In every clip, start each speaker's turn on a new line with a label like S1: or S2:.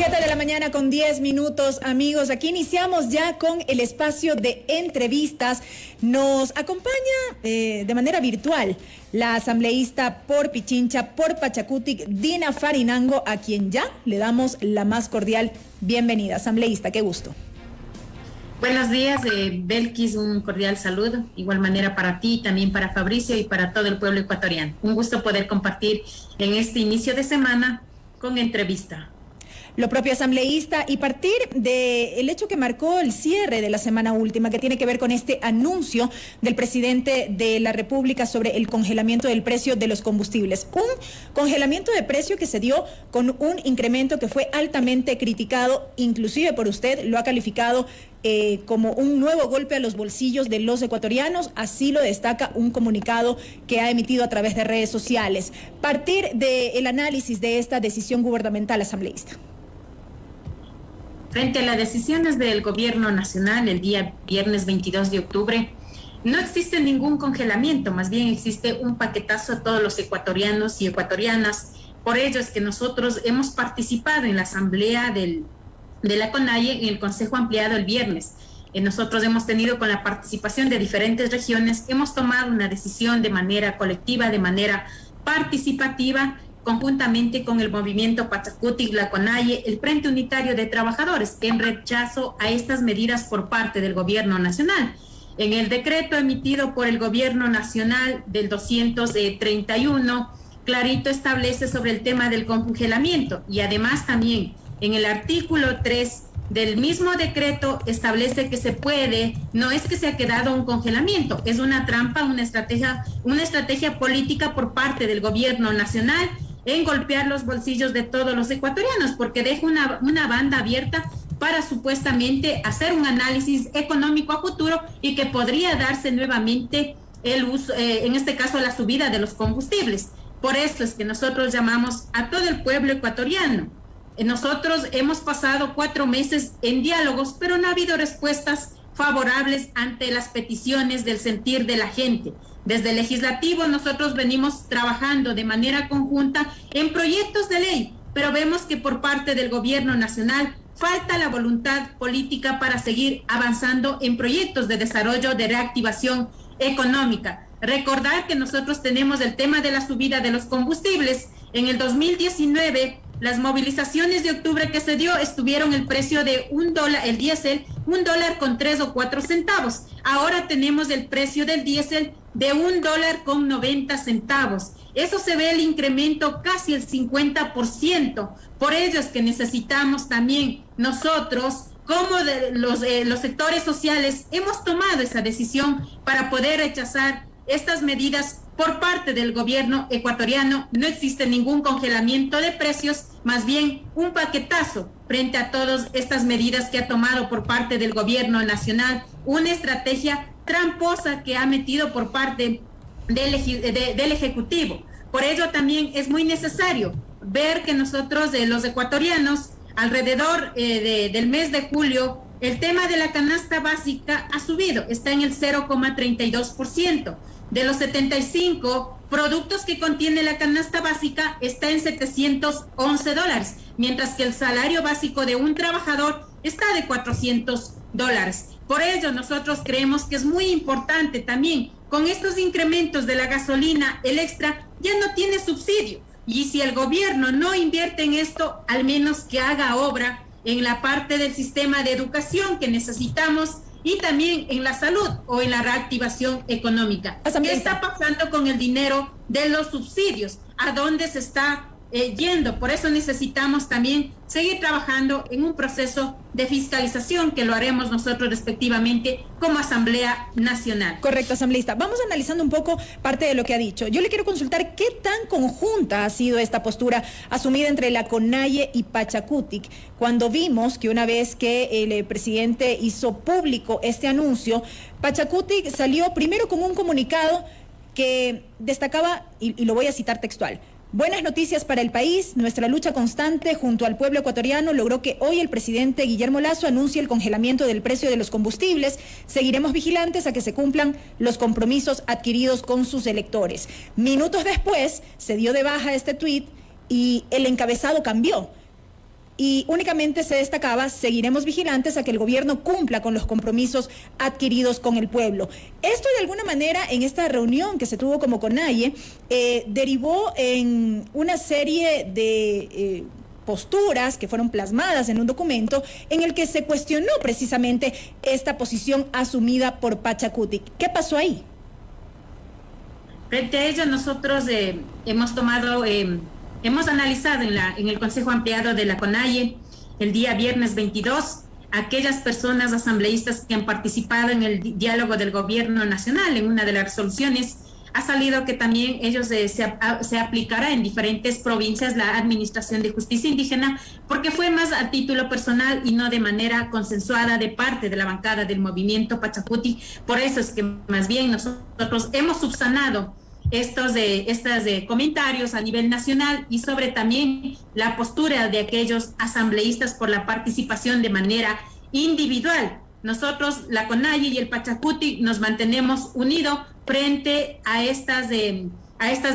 S1: 7 de la mañana con 10 minutos, amigos. Aquí iniciamos ya con el espacio de entrevistas. Nos acompaña de manera virtual la asambleísta por Pichincha, por Pachacutic, Dina Farinango, a quien ya le damos la más cordial bienvenida. Asambleísta, qué gusto.
S2: Buenos días, Belkis, un cordial saludo. Igual manera para ti, también para Fabricio y para todo el pueblo ecuatoriano. Un gusto poder compartir en este inicio de semana con entrevista.
S1: Lo propio, asambleísta, y partir del hecho que marcó el cierre de la semana última, que tiene que ver con este anuncio del presidente de la República sobre el congelamiento del precio de los combustibles. Un congelamiento de precio que se dio con un incremento que fue altamente criticado, inclusive por usted, lo ha calificado como un nuevo golpe a los bolsillos de los ecuatorianos. Así lo destaca un comunicado que ha emitido a través de redes sociales. Partir del análisis de esta decisión gubernamental, asambleísta.
S2: Frente a las decisiones del gobierno nacional el día viernes 22 de octubre, no existe ningún congelamiento, más bien existe un paquetazo a todos los ecuatorianos y ecuatorianas. Por ello es que nosotros hemos participado en la asamblea de la CONAIE en el Consejo Ampliado el viernes. Nosotros hemos tenido con la participación de diferentes regiones, hemos tomado una decisión de manera colectiva, de manera participativa, conjuntamente con el movimiento Pachacutic, la CONAIE, el Frente Unitario de Trabajadores, en rechazo a estas medidas por parte del gobierno nacional. En el decreto emitido por el gobierno nacional del 231, clarito establece sobre el tema del congelamiento, y además también en el artículo 3 del mismo decreto establece que se puede, no es que se ha quedado un congelamiento, es una trampa, una estrategia política por parte del gobierno nacional en golpear los bolsillos de todos los ecuatorianos, porque deja una banda abierta para supuestamente hacer un análisis económico a futuro y que podría darse nuevamente el uso, en este caso la subida de los combustibles. Por eso es que nosotros llamamos a todo el pueblo ecuatoriano. Nosotros hemos pasado 4 meses en diálogos, pero no ha habido respuestas favorables ante las peticiones del sentir de la gente. Desde el legislativo nosotros venimos trabajando de manera conjunta en proyectos de ley, pero vemos que por parte del gobierno nacional falta la voluntad política para seguir avanzando en proyectos de desarrollo, de reactivación económica. Recordar que nosotros tenemos el tema de la subida de los combustibles. En el 2019, las movilizaciones de octubre que se dio estuvieron el precio de $1, el diésel, $1.03 o 4 centavos. Ahora tenemos el precio del diésel de $1.90. Eso se ve el incremento casi el 50%. Por ello es que necesitamos también nosotros, como los sectores sociales, hemos tomado esa decisión para poder rechazar estas medidas por parte del gobierno ecuatoriano. No existe ningún congelamiento de precios, más bien un paquetazo frente a todas estas medidas que ha tomado por parte del gobierno nacional, una estrategia tramposa que ha metido por parte del Ejecutivo. Por ello también es muy necesario ver que nosotros, los ecuatorianos, alrededor del mes de julio, el tema de la canasta básica ha subido, está en el 0,32%. De los 75 productos que contiene la canasta básica está en $711, mientras que el salario básico de un trabajador está de $400. Por ello, nosotros creemos que es muy importante también, con estos incrementos de la gasolina, el extra ya no tiene subsidio. Y si el gobierno no invierte en esto, al menos que haga obra en la parte del sistema de educación que necesitamos, y también en la salud o en la reactivación económica. ¿Qué está pasando con el dinero de los subsidios? ¿A dónde se está yendo? Por eso necesitamos también seguir trabajando en un proceso de fiscalización que lo haremos nosotros respectivamente como Asamblea Nacional.
S1: Correcto, asambleísta. Vamos analizando un poco parte de lo que ha dicho. Yo le quiero consultar qué tan conjunta ha sido esta postura asumida entre la CONAIE y Pachacutic, cuando vimos que una vez que el presidente hizo público este anuncio, Pachacutic salió primero con un comunicado que destacaba, y lo voy a citar textual: buenas noticias para el país, nuestra lucha constante junto al pueblo ecuatoriano logró que hoy el presidente Guillermo Lasso anuncie el congelamiento del precio de los combustibles. Seguiremos vigilantes a que se cumplan los compromisos adquiridos con sus electores. Minutos después se dio de baja este tuit y el encabezado cambió. y únicamente se destacaba: seguiremos vigilantes a que el gobierno cumpla con los compromisos adquiridos con el pueblo. Esto, de alguna manera, en esta reunión que se tuvo como CONAIE, derivó en una serie de posturas que fueron plasmadas en un documento en el que se cuestionó precisamente esta posición asumida por Pachacutic. ¿Qué pasó ahí?
S2: Frente a ello, nosotros hemos analizado en el Consejo Ampliado de la CONAIE el día viernes 22 aquellas personas asambleístas que han participado en el diálogo del gobierno nacional. En una de las resoluciones ha salido que también ellos se aplicará en diferentes provincias la administración de justicia indígena, porque fue más a título personal y no de manera consensuada de parte de la bancada del movimiento Pachacuti. Por eso es que más bien nosotros hemos subsanado estos comentarios a nivel nacional, y sobre también la postura de aquellos asambleístas por la participación de manera individual. Nosotros, la CONAIE y el Pachacuti, nos mantenemos unidos frente a estas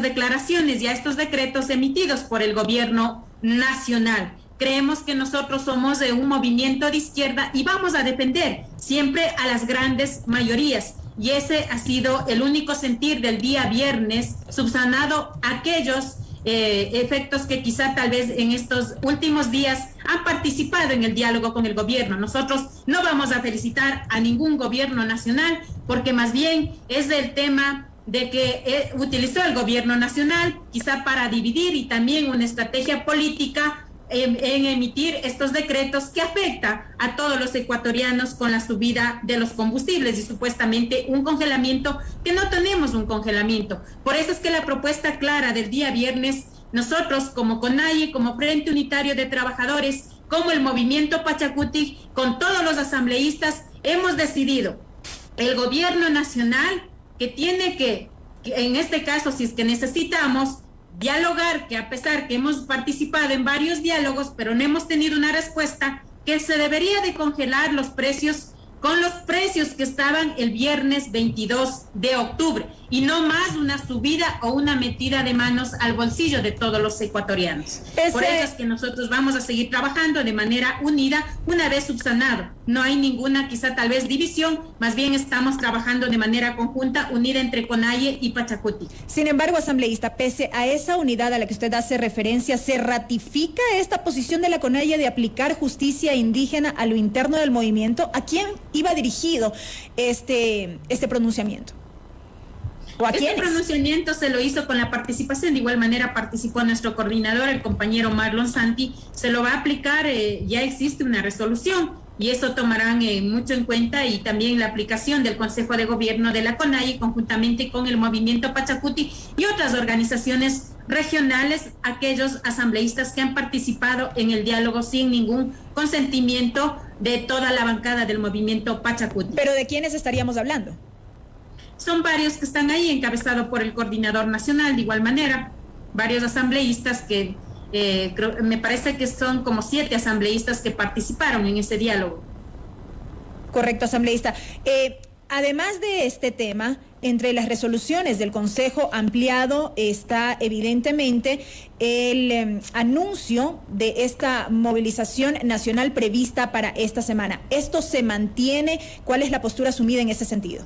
S2: declaraciones y a estos decretos emitidos por el gobierno nacional. Creemos que nosotros somos de un movimiento de izquierda y vamos a defender siempre a las grandes mayorías. Y ese ha sido el único sentir del día viernes, subsanado aquellos efectos que quizá tal vez en estos últimos días han participado en el diálogo con el gobierno. Nosotros no vamos a felicitar a ningún gobierno nacional, porque más bien es el tema de que utilizó el gobierno nacional quizá para dividir, y también una estrategia política en emitir estos decretos que afecta a todos los ecuatorianos con la subida de los combustibles y supuestamente un congelamiento, que no tenemos un congelamiento. Por eso es que la propuesta clara del día viernes, nosotros como CONAIE, como Frente Unitario de Trabajadores, como el movimiento Pachacuti, con todos los asambleístas, hemos decidido el gobierno nacional que tiene que en este caso, si es que necesitamos dialogar, que a pesar que hemos participado en varios diálogos, pero no hemos tenido una respuesta, que se debería de congelar los precios con los precios que estaban el viernes 22 de octubre, y no más una subida o una metida de manos al bolsillo de todos los ecuatorianos. Por eso es que nosotros vamos a seguir trabajando de manera unida una vez subsanado. No hay ninguna, quizá tal vez división, más bien estamos trabajando de manera conjunta, unida entre CONAIE y Pachacuti.
S1: Sin embargo, asambleísta, pese a esa unidad a la que usted hace referencia, ¿se ratifica esta posición de la CONAIE de aplicar justicia indígena a lo interno del movimiento? ¿A quién iba dirigido este pronunciamiento?
S2: Este pronunciamiento se lo hizo con la participación, de igual manera participó nuestro coordinador, el compañero Marlon Santi. Se lo va a aplicar, ya existe una resolución, y eso tomarán mucho en cuenta, y también la aplicación del Consejo de Gobierno de la CONAIE conjuntamente con el movimiento Pachacuti y otras organizaciones regionales, aquellos asambleístas que han participado en el diálogo sin ningún consentimiento de toda la bancada del movimiento Pachacuti.
S1: ¿Pero de quiénes estaríamos hablando?
S2: Son varios que están ahí, encabezado por el coordinador nacional, de igual manera, varios asambleístas que me parece que son como 7 asambleístas que participaron en ese diálogo.
S1: Correcto, asambleísta. Además de este tema, entre las resoluciones del Consejo Ampliado está evidentemente el anuncio de esta movilización nacional prevista para esta semana. ¿Esto se mantiene? ¿Cuál es la postura asumida en ese sentido?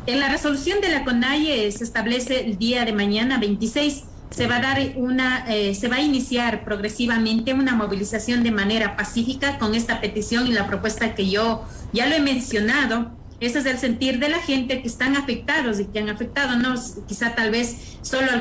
S2: En la resolución de la CONAIE se establece el día de mañana 26, se va a iniciar progresivamente una movilización de manera pacífica con esta petición y la propuesta que yo ya lo he mencionado. Ese es el sentir de la gente que están afectados y que han afectado no quizá tal vez solo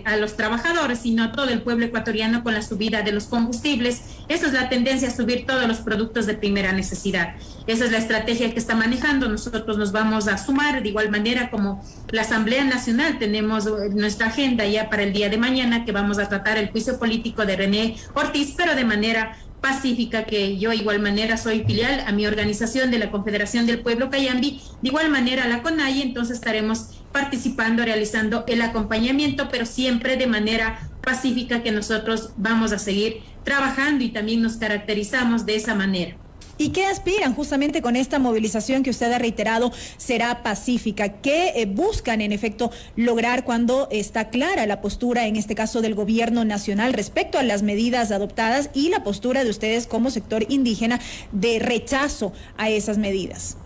S2: a los trabajadores, sino a todo el pueblo ecuatoriano con la subida de los combustibles. Esa es la tendencia, a subir todos los productos de primera necesidad. Esa es la estrategia que está manejando. Nosotros nos vamos a sumar de igual manera como la Asamblea Nacional. Tenemos nuestra agenda ya para el día de mañana, que vamos a tratar el juicio político de René Ortiz, pero de manera pacífica, que yo igual manera soy filial a mi organización de la Confederación del Pueblo Cayambi, de igual manera la CONAIE, entonces estaremos participando, realizando el acompañamiento, pero siempre de manera pacífica, que nosotros vamos a seguir trabajando y también nos caracterizamos de esa manera.
S1: ¿Y qué aspiran justamente con esta movilización que usted ha reiterado será pacífica? ¿Qué buscan en efecto lograr cuando está clara la postura, en este caso del gobierno nacional, respecto a las medidas adoptadas y la postura de ustedes como sector indígena de rechazo a esas medidas?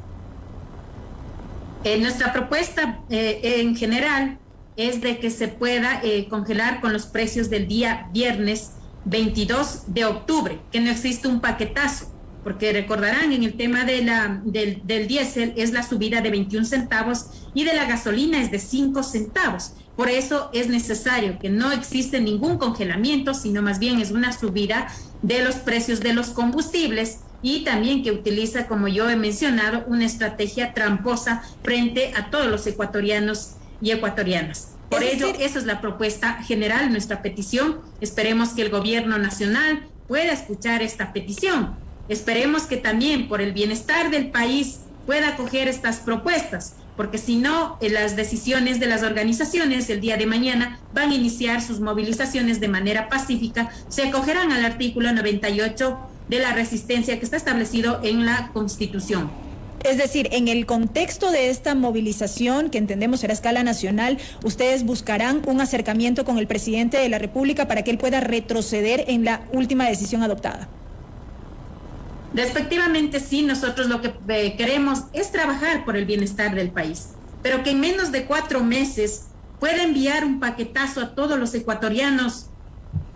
S2: Nuestra propuesta en general es de que se pueda congelar con los precios del día viernes 22 de octubre, que no existe un paquetazo, porque recordarán en el tema del diésel es la subida de 21 centavos y de la gasolina es de 5 centavos. Por eso es necesario que no existe ningún congelamiento, sino más bien es una subida de los precios de los combustibles y también que utiliza, como yo he mencionado, una estrategia tramposa frente a todos los ecuatorianos y ecuatorianas. Por ello, esa es la propuesta general, nuestra petición. Esperemos que el gobierno nacional pueda escuchar esta petición. Esperemos que también por el bienestar del país pueda acoger estas propuestas, porque si no, las decisiones de las organizaciones el día de mañana van a iniciar sus movilizaciones de manera pacífica, se acogerán al artículo 98 de la resistencia que está establecido en la Constitución.
S1: Es decir, en el contexto de esta movilización, que entendemos será a escala nacional, ustedes buscarán un acercamiento con el presidente de la República para que él pueda retroceder en la última decisión adoptada.
S2: Respectivamente, sí, nosotros lo que queremos es trabajar por el bienestar del país, pero que en menos de 4 meses pueda enviar un paquetazo a todos los ecuatorianos.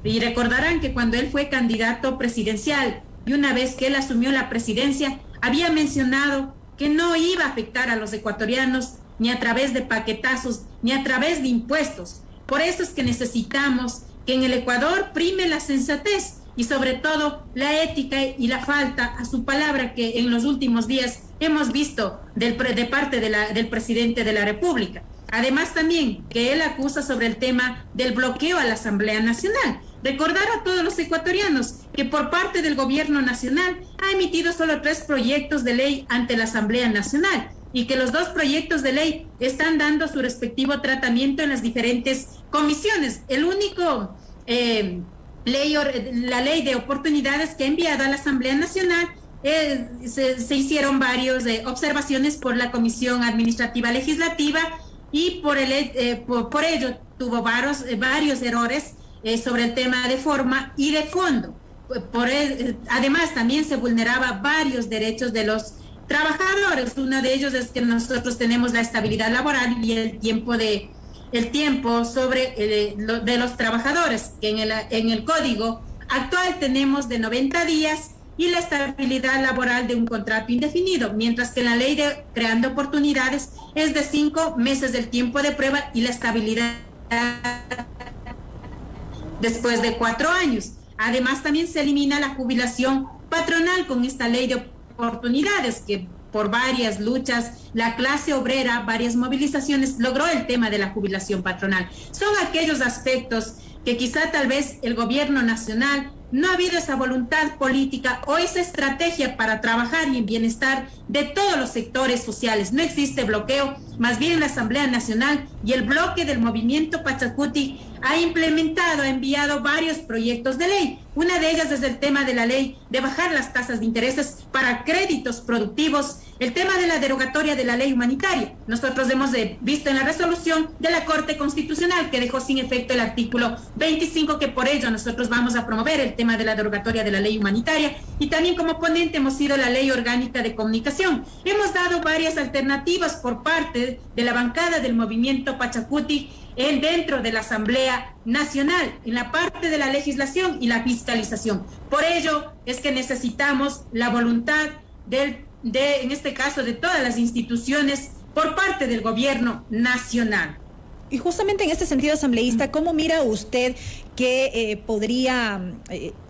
S2: Y recordarán que cuando él fue candidato presidencial y una vez que él asumió la presidencia, había mencionado que no iba a afectar a los ecuatorianos ni a través de paquetazos, ni a través de impuestos. Por eso es que necesitamos que en el Ecuador prime la sensatez y sobre todo la ética y la falta a su palabra que en los últimos días hemos visto de parte del presidente de la República. Además también que él acusa sobre el tema del bloqueo a la Asamblea Nacional. Recordar a todos los ecuatorianos que por parte del gobierno nacional ha emitido solo 3 proyectos de ley ante la Asamblea Nacional y que los 2 proyectos de ley están dando su respectivo tratamiento en las diferentes comisiones. El único la ley de oportunidades que ha enviado a la Asamblea Nacional se hicieron varias observaciones por la Comisión Administrativa Legislativa y por ello tuvo varios errores sobre el tema de forma y de fondo. Además, también se vulneraba varios derechos de los trabajadores. Uno de ellos es que nosotros tenemos la estabilidad laboral y el tiempo sobre de los trabajadores, que en el código actual tenemos de 90 días y la estabilidad laboral de un contrato indefinido, mientras que la ley de creando oportunidades es de 5 meses del tiempo de prueba y la estabilidad después de 4 años. Además, también se elimina la jubilación patronal con esta ley de oportunidades que por varias luchas, la clase obrera, varias movilizaciones, logró el tema de la jubilación patronal. Son aquellos aspectos que quizá tal vez el gobierno nacional no ha habido esa voluntad política o esa estrategia para trabajar en bienestar de todos los sectores sociales. No existe bloqueo, más bien la Asamblea Nacional y el bloque del movimiento Pachacuti ha enviado varios proyectos de ley. Una de ellas es el tema de la ley de bajar las tasas de intereses para créditos productivos, el tema de la derogatoria de la ley humanitaria. Nosotros hemos visto en la resolución de la Corte Constitucional que dejó sin efecto el artículo 25, que por ello nosotros vamos a promover el tema de la derogatoria de la ley humanitaria, y también como ponente hemos sido la ley orgánica de comunicación. Hemos dado varias alternativas por parte de la bancada del movimiento Pachacuti dentro de la Asamblea Nacional, en la parte de la legislación y la fiscalización. Por ello es que necesitamos la voluntad en este caso, de todas las instituciones por parte del gobierno nacional.
S1: Y justamente en este sentido, asambleísta, ¿cómo mira usted que podría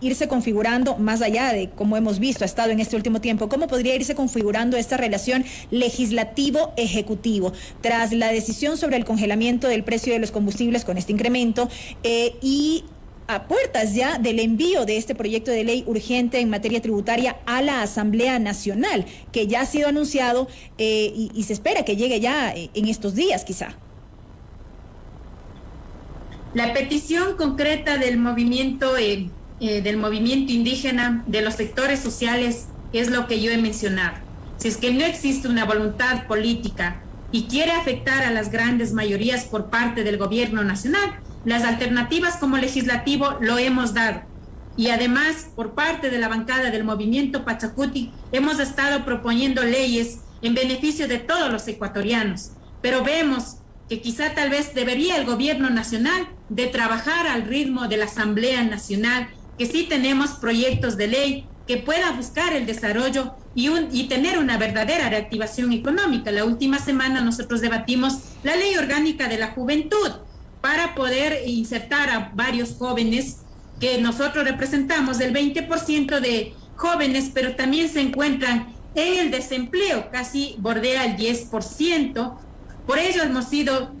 S1: irse configurando, más allá de cómo hemos visto, ha estado en este último tiempo, cómo podría irse configurando esta relación legislativo-ejecutivo tras la decisión sobre el congelamiento del precio de los combustibles con este incremento y a puertas ya del envío de este proyecto de ley urgente en materia tributaria a la Asamblea Nacional, que ya ha sido anunciado y se espera que llegue ya en estos días quizá?
S2: La petición concreta del movimiento indígena, de los sectores sociales, es lo que yo he mencionado. Si es que no existe una voluntad política y quiere afectar a las grandes mayorías por parte del gobierno nacional, las alternativas como legislativo lo hemos dado. Y además, por parte de la bancada del movimiento Pachacuti, hemos estado proponiendo leyes en beneficio de todos los ecuatorianos. Pero vemos que quizá tal vez debería el gobierno nacional de trabajar al ritmo de la Asamblea Nacional, que sí tenemos proyectos de ley que pueda buscar el desarrollo y tener una verdadera reactivación económica. La última semana nosotros debatimos la Ley Orgánica de la Juventud para poder insertar a varios jóvenes que nosotros representamos, el 20% de jóvenes, pero también se encuentran en el desempleo, casi bordea el 10%. Por ello hemos sido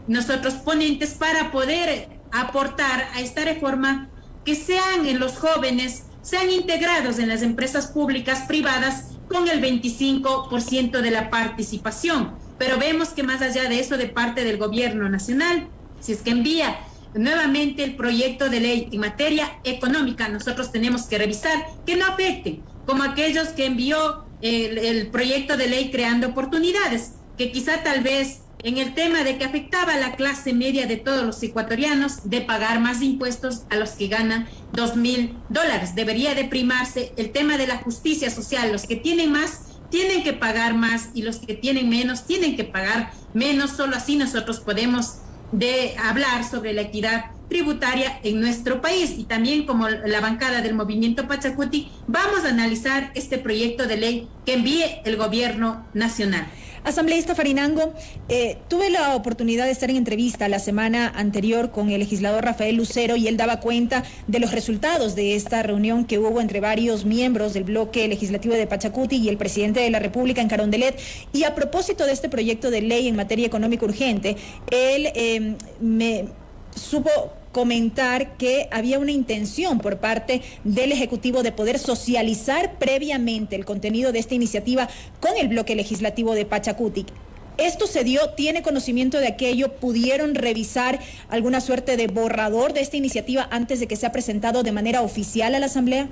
S2: nosotros ponentes para poder aportar a esta reforma que sean en los jóvenes, sean integrados en las empresas públicas, privadas, con el 25% de la participación. Pero vemos que más allá de eso, de parte del gobierno nacional, si es que envía nuevamente el proyecto de ley en materia económica, nosotros tenemos que revisar que no afecte, como aquellos que envió el proyecto de ley creando oportunidades, que quizá tal vez en el tema de que afectaba a la clase media de todos los ecuatorianos de pagar más impuestos a los que ganan $2,000. Debería de primarse el tema de la justicia social. Los que tienen más tienen que pagar más y los que tienen menos tienen que pagar menos. Solo así nosotros podemos hablar sobre la equidad tributaria en nuestro país. Y también, como la bancada del movimiento Pachacuti, vamos a analizar este proyecto de ley que envíe el gobierno nacional.
S1: Asambleísta Farinango, tuve la oportunidad de estar en entrevista la semana anterior con el legislador Rafael Lucero y él daba cuenta de los resultados de esta reunión que hubo entre varios miembros del bloque legislativo de Pachacuti y el presidente de la República en Carondelet. Y a propósito de este proyecto de ley en materia económica urgente, él me supo comentar que había una intención por parte del Ejecutivo de poder socializar previamente el contenido de esta iniciativa con el bloque legislativo de Pachacuti. ¿Esto se dio? ¿Tiene conocimiento de aquello? ¿Pudieron revisar alguna suerte de borrador de esta iniciativa antes de que sea presentado de manera oficial a la Asamblea?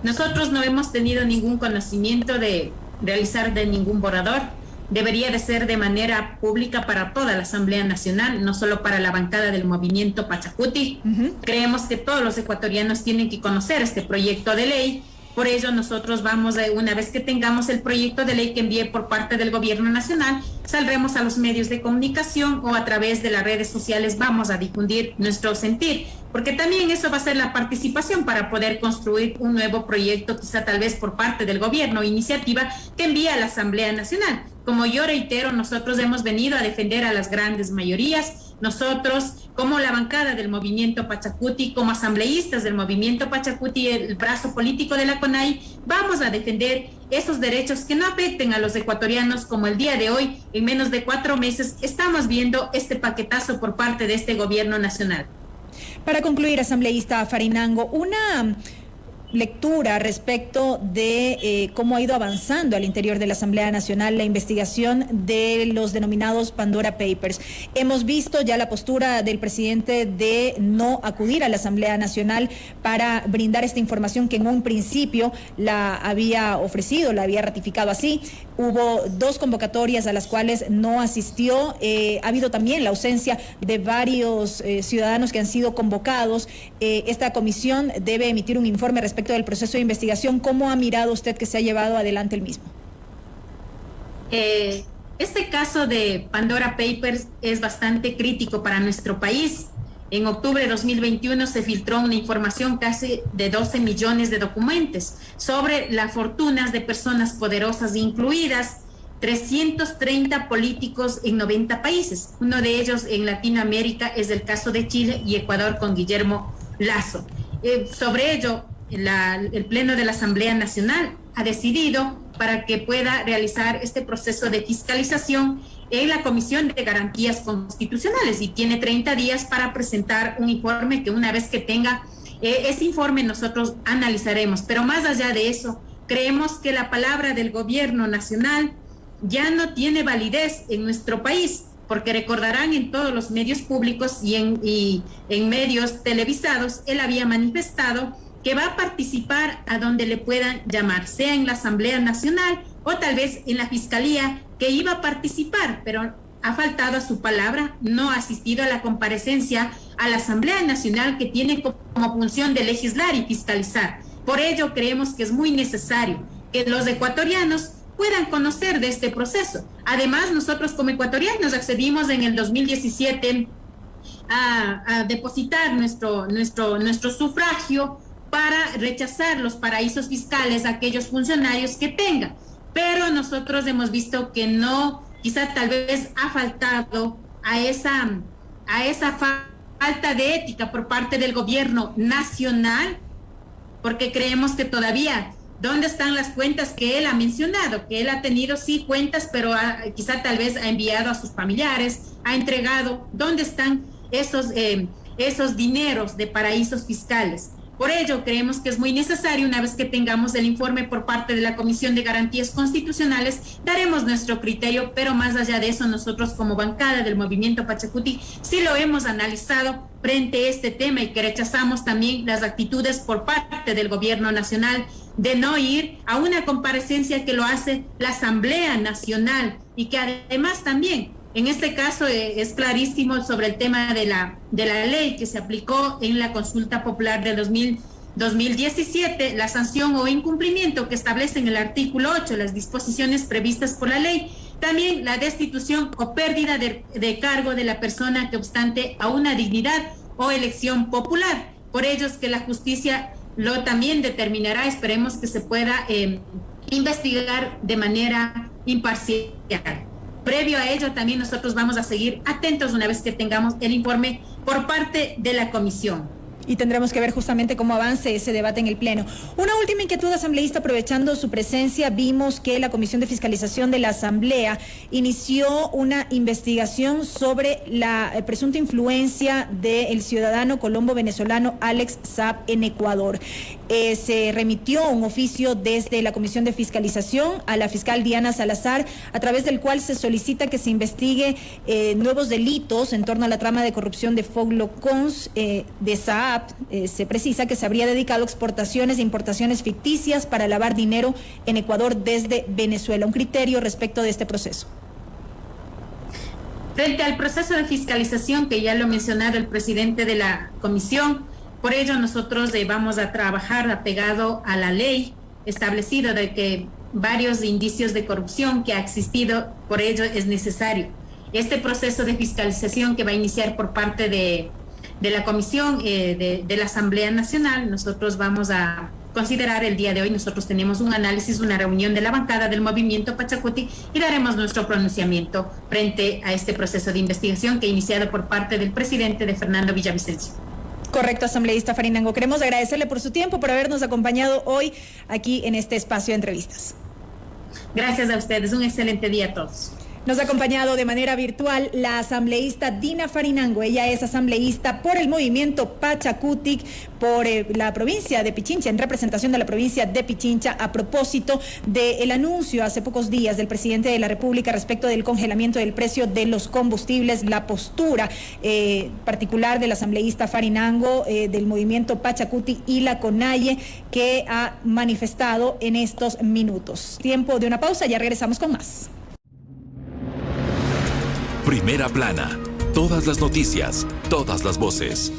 S2: Nosotros no hemos tenido ningún conocimiento de realizar de ningún borrador. Debería de ser de manera pública para toda la Asamblea Nacional, no solo para la bancada del movimiento Pachacuti. Creemos que todos los ecuatorianos tienen que conocer este proyecto de ley. Por ello, nosotros vamos, una vez que tengamos el proyecto de ley que envíe por parte del gobierno nacional, saldremos a los medios de comunicación o a través de las redes sociales vamos a difundir nuestro sentir, porque también eso va a ser la participación para poder construir un nuevo proyecto, quizá tal vez por parte del gobierno, iniciativa que envíe a la Asamblea Nacional. Como yo reitero, nosotros hemos venido a defender a las grandes mayorías. Nosotros, como la bancada del movimiento Pachacuti, como asambleístas del movimiento Pachacuti, el brazo político de la CONAI, vamos a defender esos derechos que no afecten a los ecuatorianos, como el día de hoy, en menos de 4 meses, estamos viendo este paquetazo por parte de este gobierno nacional.
S1: Para concluir, asambleísta Farinango, una lectura respecto de cómo ha ido avanzando al interior de la Asamblea Nacional la investigación de los denominados Pandora Papers. Hemos visto ya la postura del presidente de no acudir a la Asamblea Nacional para brindar esta información que en un principio la había ofrecido, la había ratificado así. Hubo 2 convocatorias a las cuales no asistió. Ha habido también la ausencia de varios ciudadanos que han sido convocados. Esta comisión debe emitir un informe respecto del proceso de investigación. ¿Cómo ha mirado usted que se ha llevado adelante el mismo?
S2: Este caso de Pandora Papers es bastante crítico para nuestro país. En octubre de 2021 se filtró una información casi de 12 millones de documentos sobre las fortunas de personas poderosas, incluidas 330 políticos en 90 países. Uno de ellos en Latinoamérica es el caso de Chile y Ecuador con Guillermo Lasso. Sobre ello, el Pleno de la Asamblea Nacional ha decidido para que pueda realizar este proceso de fiscalización en la Comisión de Garantías Constitucionales y tiene 30 días para presentar un informe que una vez que tenga ese informe nosotros analizaremos. Pero más allá de eso, creemos que la palabra del gobierno nacional ya no tiene validez en nuestro país, porque recordarán en todos los medios públicos y en medios televisados, él había manifestado que va a participar a donde le puedan llamar, sea en la Asamblea Nacional o tal vez en la Fiscalía, que iba a participar, pero ha faltado a su palabra, no ha asistido a la comparecencia a la Asamblea Nacional, que tiene como función de legislar y fiscalizar. Por ello creemos que es muy necesario que los ecuatorianos puedan conocer de este proceso. Además, nosotros como ecuatorianos accedimos en el 2017 a depositar nuestro sufragio para rechazar los paraísos fiscales a aquellos funcionarios que tengan. Pero nosotros hemos visto que no, quizá tal vez ha faltado a esa falta de ética por parte del gobierno nacional, porque creemos que todavía, ¿dónde están las cuentas que él ha mencionado? Que él ha tenido sí cuentas, pero quizá tal vez ha enviado a sus familiares, ha entregado. ¿Dónde están esos dineros de paraísos fiscales? Por ello, creemos que es muy necesario, una vez que tengamos el informe por parte de la Comisión de Garantías Constitucionales, daremos nuestro criterio, pero más allá de eso, nosotros como bancada del Movimiento Pachacuti sí lo hemos analizado frente a este tema, y que rechazamos también las actitudes por parte del Gobierno Nacional de no ir a una comparecencia que lo hace la Asamblea Nacional, y que además también en este caso es clarísimo sobre el tema de la ley que se aplicó en la consulta popular de 2017, la sanción o incumplimiento que establece en el artículo 8 las disposiciones previstas por la ley, también la destitución o pérdida de cargo de la persona que obstante a una dignidad o elección popular. Por ello es que la justicia lo también determinará, esperemos que se pueda investigar de manera imparcial. Previo a ello, también nosotros vamos a seguir atentos una vez que tengamos el informe por parte de la comisión.
S1: Y tendremos que ver justamente cómo avance ese debate en el Pleno. Una última inquietud, asambleísta, aprovechando su presencia, vimos que la Comisión de Fiscalización de la Asamblea inició una investigación sobre la presunta influencia del ciudadano colombo-venezolano Alex Saab en Ecuador. Se remitió un oficio desde la Comisión de Fiscalización a la fiscal Diana Salazar, a través del cual se solicita que se investigue nuevos delitos en torno a la trama de corrupción de Foglocons de Saab. Se precisa que se habría dedicado a exportaciones e importaciones ficticias para lavar dinero en Ecuador desde Venezuela. Un criterio respecto de este proceso.
S2: Frente al proceso de fiscalización, que ya lo ha mencionado el presidente de la comisión, por ello nosotros vamos a trabajar apegado a la ley establecida de que varios indicios de corrupción que ha existido, por ello es necesario este proceso de fiscalización que va a iniciar por parte de la Comisión de la Asamblea Nacional. Nosotros vamos a considerar el día de hoy, nosotros tenemos un análisis, una reunión de la bancada del Movimiento Pachacuti, y daremos nuestro pronunciamiento frente a este proceso de investigación que ha iniciado por parte del presidente de Fernando Villavicencio.
S1: Correcto, asambleísta Farinango. Queremos agradecerle por su tiempo, por habernos acompañado hoy aquí en este espacio de entrevistas.
S2: Gracias a ustedes, un excelente día a todos.
S1: Nos ha acompañado de manera virtual la asambleísta Dina Farinango. Ella es asambleísta por el Movimiento Pachacutic, por la provincia de Pichincha, en representación de la provincia de Pichincha, a propósito del anuncio hace pocos días del presidente de la República respecto del congelamiento del precio de los combustibles, la postura particular del asambleísta Farinango, del Movimiento Pachacutic y la CONAIE, que ha manifestado en estos minutos. Tiempo de una pausa, ya regresamos con más.
S3: Primera Plana. Todas las noticias, todas las voces.